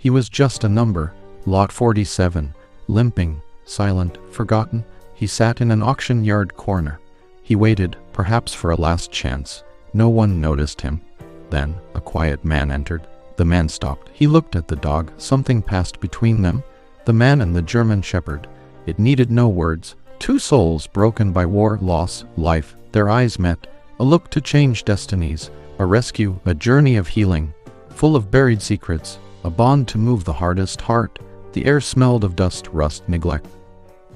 He was just a number. Lot 47. Limping, silent, forgotten, he sat in an auction yard corner. He waited, perhaps for a last chance. No one noticed him. Then, a quiet man entered. The man stopped. He looked at the dog. Something passed between them. The man and the German shepherd. It needed no words. Two souls broken by war, loss, life. Their eyes met. A look to change destinies. A rescue, a journey of healing. Full of buried secrets. A bond to move the hardest heart. The air smelled of dust, rust, neglect.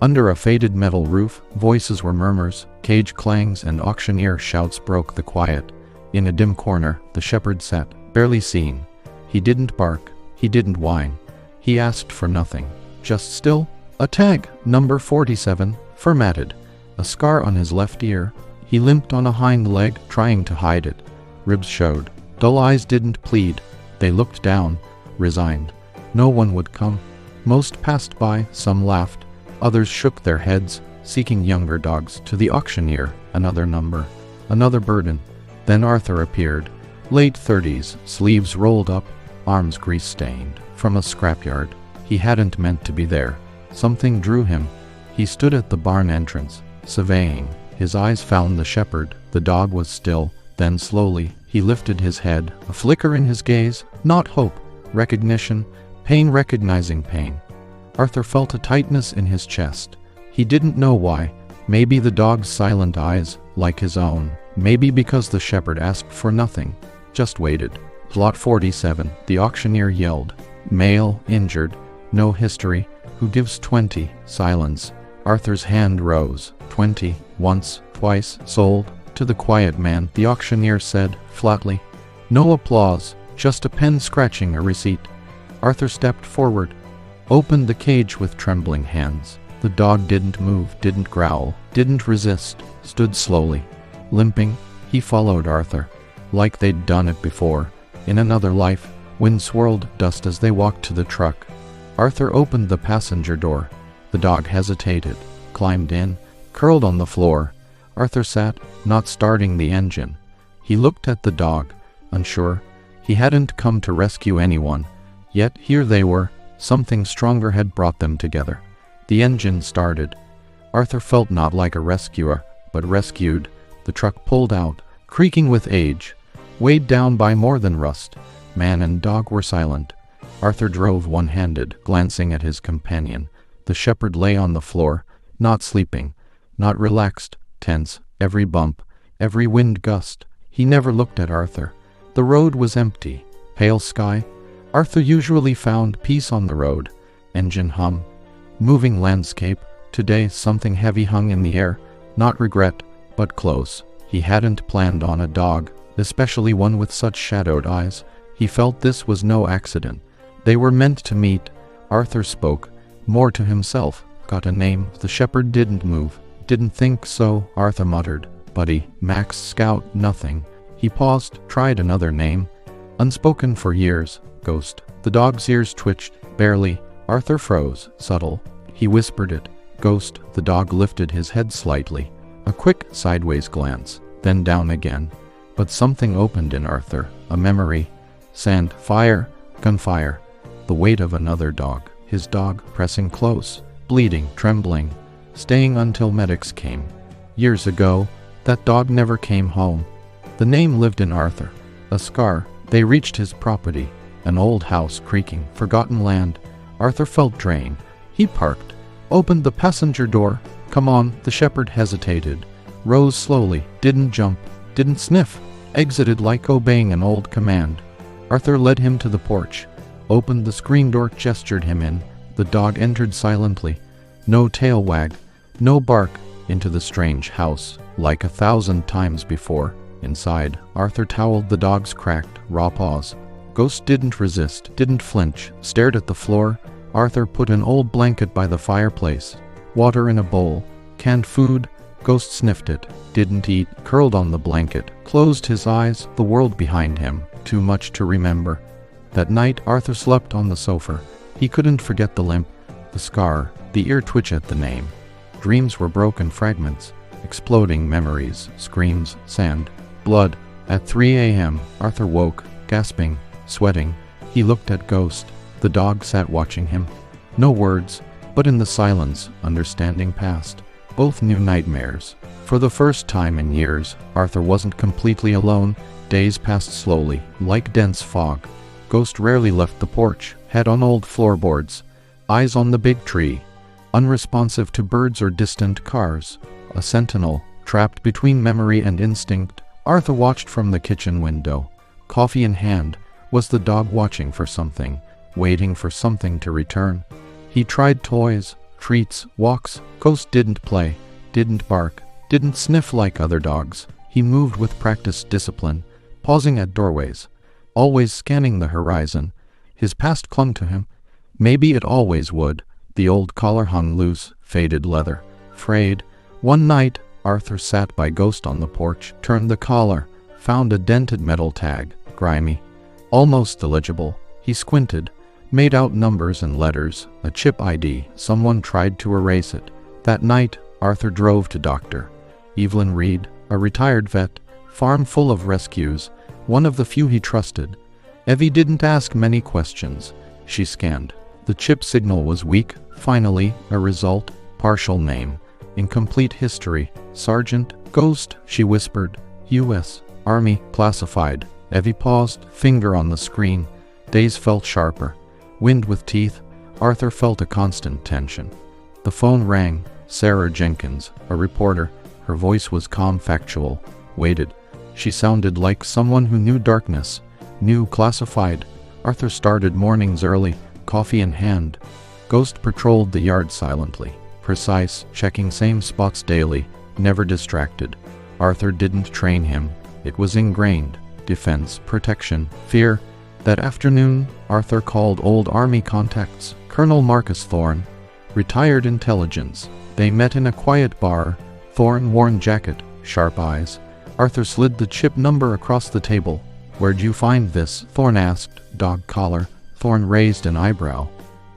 Under a faded metal roof, voices were murmurs, cage clangs, and auctioneer shouts broke the quiet. In a dim corner, the shepherd sat, barely seen. He didn't bark, he didn't whine. He asked for nothing, just still. A tag, number 47, formatted. A scar on his left ear. He limped on a hind leg, trying to hide it. Ribs showed. Dull eyes didn't plead. They looked down, resigned. No one would come. Most passed by, some laughed. Others shook their heads, seeking younger dogs. To the auctioneer, another number, another burden. Then Arthur appeared. Late 30s, sleeves rolled up, arms grease-stained. From a scrapyard. He hadn't meant to be there. Something drew him. He stood at the barn entrance, surveying. His eyes found the shepherd. The dog was still. Then slowly, he lifted his head. A flicker in his gaze. Not hope. Recognition. Pain recognizing pain. Arthur felt a tightness in his chest. He didn't know why. Maybe the dog's silent eyes, like his own. Maybe because the shepherd asked for nothing. Just waited. Lot 47, the auctioneer yelled. Male, injured. No history. Who gives 20? Silence. Arthur's hand rose. 20. Once, twice, sold. To the quiet man, the auctioneer said, flatly. No applause, just a pen scratching a receipt. Arthur stepped forward, opened the cage with trembling hands. The dog didn't move, didn't growl, didn't resist, stood slowly. Limping, he followed Arthur, like they'd done it before. In another life, wind swirled dust as they walked to the truck. Arthur opened the passenger door. The dog hesitated, climbed in, curled on the floor. Arthur sat, not starting the engine. He looked at the dog, unsure. He hadn't come to rescue anyone. Yet here they were. Something stronger had brought them together. The engine started. Arthur felt not like a rescuer, but rescued. The truck pulled out, creaking with age, weighed down by more than rust. Man and dog were silent. Arthur drove one-handed, glancing at his companion. The shepherd lay on the floor, not sleeping, not relaxed, tense. Every bump, every wind gust. He never looked at Arthur. The road was empty. Pale sky. Arthur usually found peace on the road. Engine hum. Moving landscape. Today something heavy hung in the air. Not regret, but close. He hadn't planned on a dog, especially one with such shadowed eyes. He felt this was no accident. They were meant to meet. Arthur spoke, more to himself. Got a name. The shepherd didn't move. Didn't think so, Arthur muttered. Buddy, Max, Scout, nothing. He paused, tried another name. Unspoken for years. Ghost. The dog's ears twitched, barely. Arthur froze, subtle. He whispered it. Ghost. The dog lifted his head slightly. A quick, sideways glance, then down again. But something opened in Arthur. A memory. Sand, fire, gunfire. The weight of another dog. His dog, pressing close, bleeding, trembling, staying until medics came. Years ago, that dog never came home. The name lived in Arthur. A scar. They reached his property. An old house creaking, forgotten land. Arthur felt drained. He parked, opened the passenger door. Come on, the shepherd hesitated. Rose slowly, didn't jump, didn't sniff. Exited like obeying an old command. Arthur led him to the porch, opened the screen door, gestured him in. The dog entered silently. No tail wag, no bark, into the strange house, like 1,000 times before. Inside, Arthur toweled the dog's cracked, raw paws. Ghost didn't resist, didn't flinch, stared at the floor. Arthur put an old blanket by the fireplace. Water in a bowl, canned food. Ghost sniffed it, didn't eat, curled on the blanket, closed his eyes, the world behind him, too much to remember. That night, Arthur slept on the sofa. He couldn't forget the limp, the scar, the ear twitch at the name. Dreams were broken fragments, exploding memories, screams, sand, blood. At 3 a.m., Arthur woke, gasping, sweating. He looked at Ghost. The dog sat watching him. No words, but in the silence, understanding passed. Both knew nightmares. For the first time in years, Arthur wasn't completely alone. Days passed slowly, like dense fog. Ghost rarely left the porch, head on old floorboards, eyes on the big tree, unresponsive to birds or distant cars. A sentinel, trapped between memory and instinct. Arthur watched from the kitchen window. Coffee in hand, was the dog watching for something, waiting for something to return? He tried toys, treats, walks. Ghost didn't play, didn't bark, didn't sniff like other dogs. He moved with practiced discipline, pausing at doorways, always scanning the horizon. His past clung to him. Maybe it always would. The old collar hung loose, faded leather, frayed. One night, Arthur sat by Ghost on the porch, turned the collar, found a dented metal tag, grimy, almost illegible. He squinted, made out numbers and letters, a chip ID. Someone tried to erase it. That night, Arthur drove to Dr. Evelyn Reed, a retired vet, farm full of rescues, one of the few he trusted. Evie didn't ask many questions. She scanned. The chip signal was weak. Finally, a result, partial name, incomplete history. Sergeant, Ghost, she whispered. U.S. Army, classified. Evie paused, finger on the screen. Days felt sharper. Wind with teeth. Arthur felt a constant tension. The phone rang. Sarah Jenkins, a reporter. Her voice was calm, factual. Waited. She sounded like someone who knew darkness. Knew classified. Arthur started mornings early, coffee in hand. Ghost patrolled the yard silently, precise, checking same spots daily, never distracted. Arthur didn't train him. It was ingrained. Defense, protection, fear. That afternoon, Arthur called old Army contacts. Colonel Marcus Thorne, retired intelligence. They met in a quiet bar. Thorne worn jacket, sharp eyes. Arthur slid the chip number across the table. Where'd you find this? Thorne asked. Dog collar. Thorne raised an eyebrow.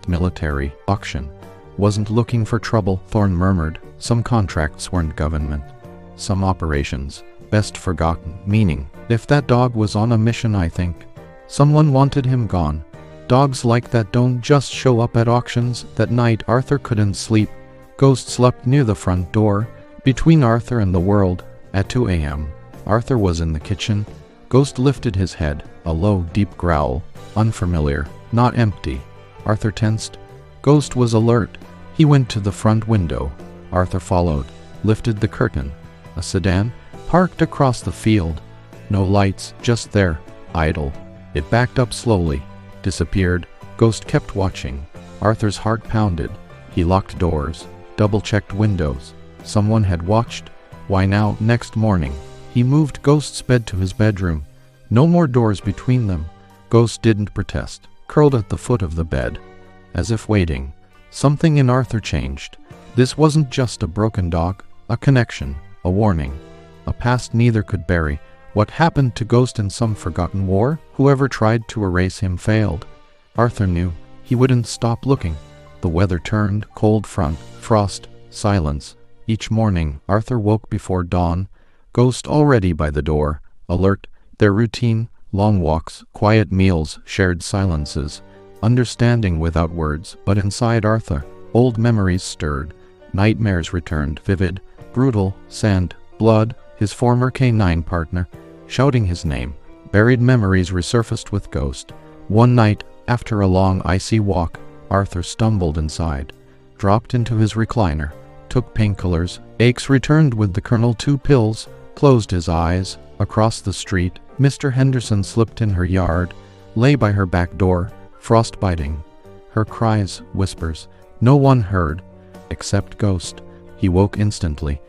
Military auction. Wasn't looking for trouble, Thorne murmured. Some contracts weren't government. Some operations, best forgotten. Meaning, if that dog was on a mission, I think. Someone wanted him gone. Dogs like that don't just show up at auctions. That night, Arthur couldn't sleep. Ghost slept near the front door, between Arthur and the world. At 2 a.m., Arthur was in the kitchen. Ghost lifted his head, a low, deep growl. Unfamiliar, not empty. Arthur tensed. Ghost was alert. He went to the front window. Arthur followed, lifted the curtain. A sedan, parked across the field. No lights, just there, idle. It backed up slowly, disappeared. Ghost kept watching. Arthur's heart pounded. He locked doors, double-checked windows. Someone had watched. Why now? Next morning, he moved Ghost's bed to his bedroom. No more doors between them. Ghost didn't protest, curled at the foot of the bed, as if waiting. Something in Arthur changed. This wasn't just a broken dog, a connection, a warning, a past neither could bury. What happened to Ghost in some forgotten war? Whoever tried to erase him failed. Arthur knew. He wouldn't stop looking. The weather turned, cold front, frost, silence. Each morning, Arthur woke before dawn. Ghost already by the door, alert. Their routine, long walks, quiet meals, shared silences. Understanding without words, but inside Arthur, old memories stirred. Nightmares returned, vivid, brutal, sand, blood, his former canine partner, shouting his name. Buried memories resurfaced with Ghost. One night, after a long icy walk, Arthur stumbled inside, dropped into his recliner, took painkillers. Aches returned with the Colonel 2 pills, closed his eyes. Across the street, Mr. Henderson slipped in her yard, lay by her back door, frostbiting. Her cries, whispers, no one heard, except Ghost. He woke instantly.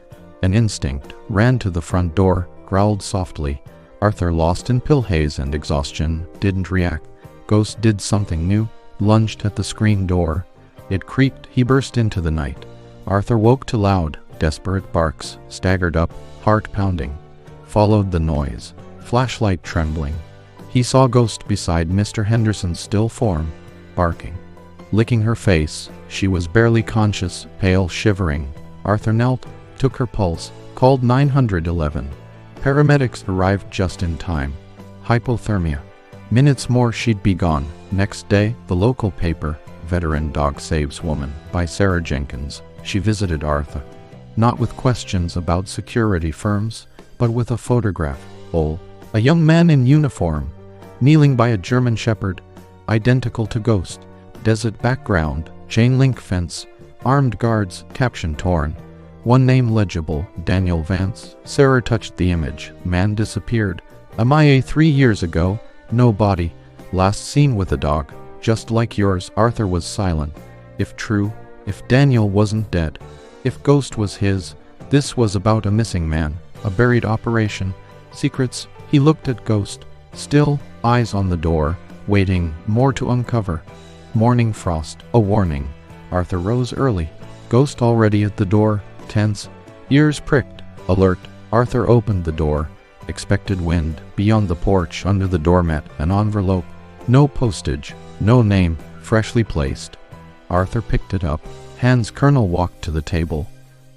An instinct, ran to the front door, growled softly. Arthur, lost in pill haze and exhaustion, didn't react. Ghost did something new, lunged at the screen door. It creaked. He burst into the night. Arthur woke to loud, desperate barks, staggered up, heart pounding. Followed the noise, flashlight trembling. He saw Ghost beside Mr. Henderson's still form, barking, licking her face. She was barely conscious, pale, shivering. Arthur knelt, took her pulse, called 911. Paramedics arrived just in time. Hypothermia. Minutes more she'd be gone. Next day, the local paper, Veteran Dog Saves Woman, by Sarah Jenkins. She visited Arthur. Not with questions about security firms, but with a photograph. A young man in uniform, kneeling by a German Shepherd, identical to Ghost. Desert background, chain link fence, armed guards, caption torn. One name legible, Daniel Vance. Sarah touched the image. Man disappeared. MIA 3 years ago. No body. Last seen with a dog. Just like yours. Arthur was silent. If true, if Daniel wasn't dead, if Ghost was his, this was about a missing man, a buried operation, secrets. He looked at Ghost, still, eyes on the door, waiting, more to uncover. Morning frost, a warning. Arthur rose early. Ghost already at the door, tense, ears pricked, alert. Arthur opened the door. Expected wind. Beyond the porch, under the doormat, an envelope. No postage, no name, freshly placed. Arthur picked it up. Hands. Colonel walked to the table,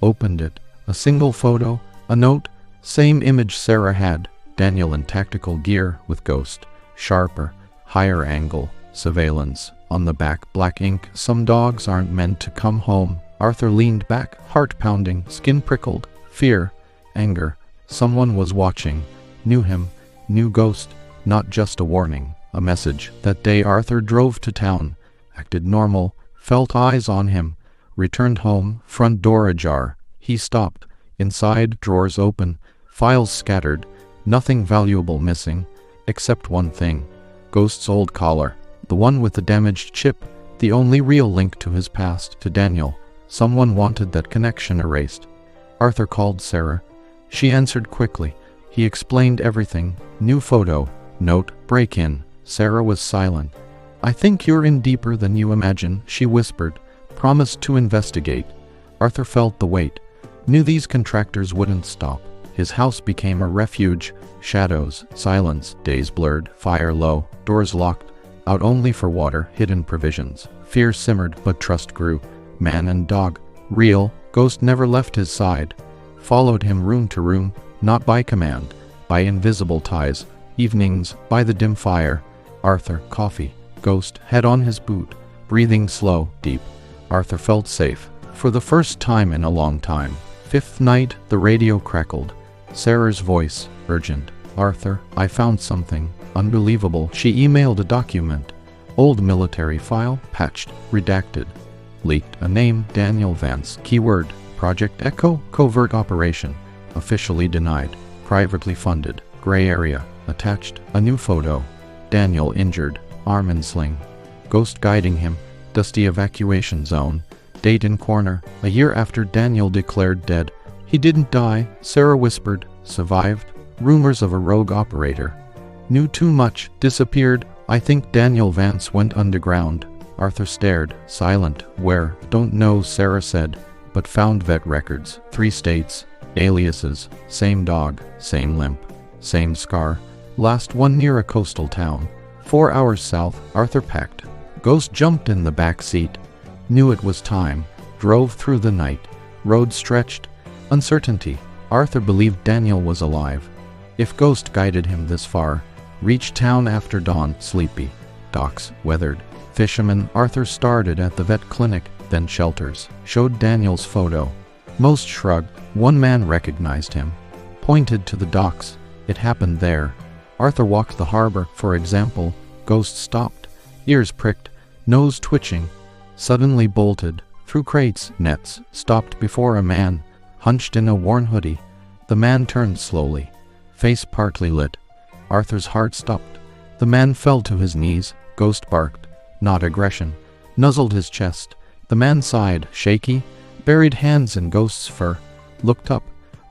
opened it. A single photo, a note, same image Sarah had. Daniel in tactical gear with Ghost. Sharper, higher angle, surveillance. On the back, black ink. Some dogs aren't meant to come home. Arthur leaned back, heart pounding, skin prickled. Fear, anger. Someone was watching. Knew him, knew Ghost. Not just a warning, a message. That day Arthur drove to town, acted normal, felt eyes on him. Returned home, front door ajar. He stopped. Inside, drawers open, files scattered. Nothing valuable missing, except one thing. Ghost's old collar. The one with the damaged chip. The only real link to his past, to Daniel. Someone wanted that connection erased. Arthur called Sarah. She answered quickly. He explained everything. New photo. Note. Break-in. Sarah was silent. I think you're in deeper than you imagine, she whispered. Promised to investigate. Arthur felt the weight. Knew these contractors wouldn't stop. His house became a refuge. Shadows, silence, days blurred, fire low, doors locked, out only for water, hidden provisions. Fear simmered, but trust grew. Man and dog. Real. Ghost never left his side. Followed him room to room, not by command, by invisible ties. Evenings, by the dim fire. Arthur, coffee. Ghost, head on his boot, breathing slow, deep. Arthur felt safe, for the first time in a long time. Fifth night, the radio crackled. Sarah's voice, urgent. Arthur, I found something. Unbelievable. She emailed a document. Old military file, patched, redacted. Leaked. A name, Daniel Vance. Keyword, Project Echo, covert operation. Officially denied. Privately funded. Gray area. Attached. A new photo. Daniel injured. Arm in sling. Ghost guiding him. Dusty evacuation zone. Date in corner. A year after Daniel declared dead. He didn't die, Sarah whispered. Survived. Rumors of a rogue operator. Knew too much. Disappeared. I think Daniel Vance went underground. Arthur stared, silent. Where? Don't know, Sarah said. But found vet records. 3 states. Aliases. Same dog. Same limp. Same scar. Last one near a coastal town. 4 hours south. Arthur packed. Ghost jumped in the back seat. Knew it was time. Drove through the night. Road stretched. Uncertainty. Arthur believed Daniel was alive. If Ghost guided him this far. Reached town after dawn, sleepy. Docks, weathered. Fishermen. Arthur started at the vet clinic, then shelters. Showed Daniel's photo. Most shrugged. One man recognized him. Pointed to the docks. It happened there. Arthur walked the harbor, for example. Ghost stopped. Ears pricked. Nose twitching. Suddenly bolted. Through crates, nets. Stopped before a man. Hunched in a worn hoodie. The man turned slowly. Face partly lit. Arthur's heart stopped. The man fell to his knees. Ghost barked. Not aggression. Nuzzled his chest. The man sighed, shaky. Buried hands in Ghost's fur. Looked up.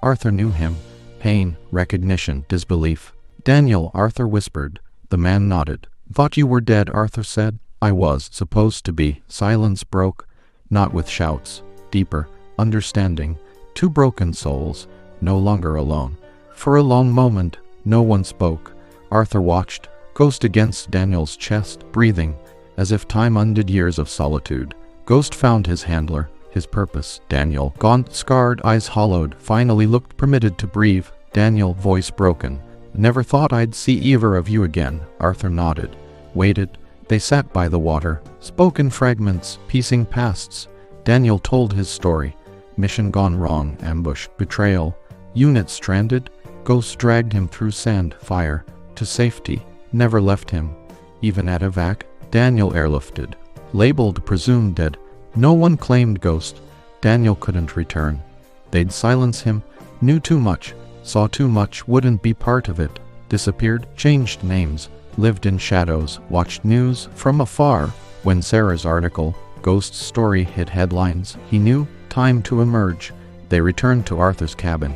Arthur knew him. Pain, recognition, disbelief. Daniel, Arthur whispered. The man nodded. Thought you were dead, Arthur said. I was supposed to be. Silence broke. Not with shouts. Deeper. Understanding. 2 broken souls. No longer alone. For a long moment, no one spoke. Arthur watched. Ghost against Daniel's chest, breathing, as if time undid years of solitude. Ghost found his handler, his purpose. Daniel, gaunt, scarred, eyes hollowed, finally looked permitted to breathe. Daniel, voice broken. Never thought I'd see either of you again. Arthur nodded. Waited. They sat by the water, spoke in fragments, piecing pasts. Daniel told his story. Mission gone wrong, ambush, betrayal. Unit stranded. Ghost dragged him through sand, fire, to safety. Never left him. Even at evac, Daniel airlifted. Labeled presumed dead. No one claimed Ghost. Daniel couldn't return. They'd silence him. Knew too much. Saw too much, wouldn't be part of it. Disappeared, changed names. Lived in shadows, watched news from afar. When Sarah's article, Ghost's story, hit headlines, he knew, time to emerge. They returned to Arthur's cabin.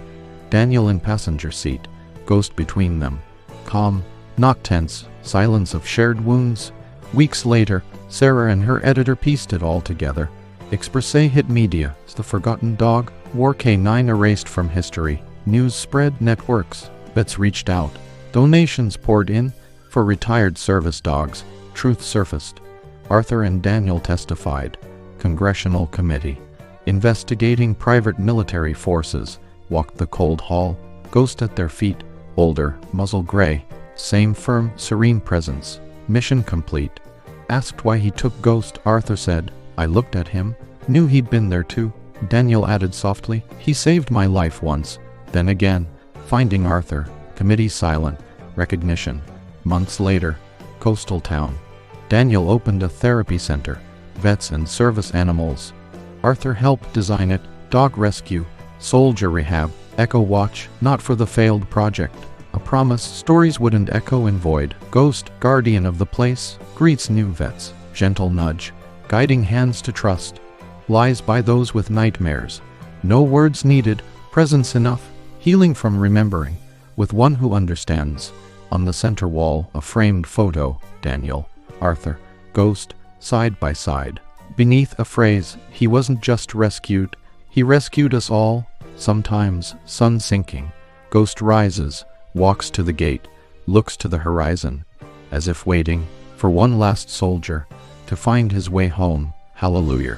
Daniel in passenger seat, Ghost between them. Calm, not tense, silence of shared wounds. Weeks later, Sarah and her editor pieced it all together. Expresse hit media, The Forgotten Dog, War Canine erased from history. News spread, networks, vets reached out. Donations poured in. For retired service dogs, truth surfaced. Arthur and Daniel testified. Congressional committee, investigating private military forces, walked the cold hall, Ghost at their feet, older, muzzle gray, same firm, serene presence. Mission complete. Asked why he took Ghost, Arthur said, I looked at him, knew he'd been there too. Daniel added softly, he saved my life once. Then again, finding Arthur, committee silent, recognition. Months later, coastal town. Daniel opened a therapy center, vets and service animals. Arthur helped design it, dog rescue, soldier rehab, echo watch, not for the failed project. A promise stories wouldn't echo in void. Ghost, guardian of the place, greets new vets, gentle nudge, guiding hands to trust. Lies by those with nightmares. No words needed, presence enough, healing from remembering, with one who understands. On the center wall, a framed photo, Daniel, Arthur, Ghost, side by side. Beneath a phrase, he wasn't just rescued, he rescued us all. Sometimes, sun sinking, Ghost rises, walks to the gate, looks to the horizon, as if waiting for one last soldier to find his way home. Hallelujah.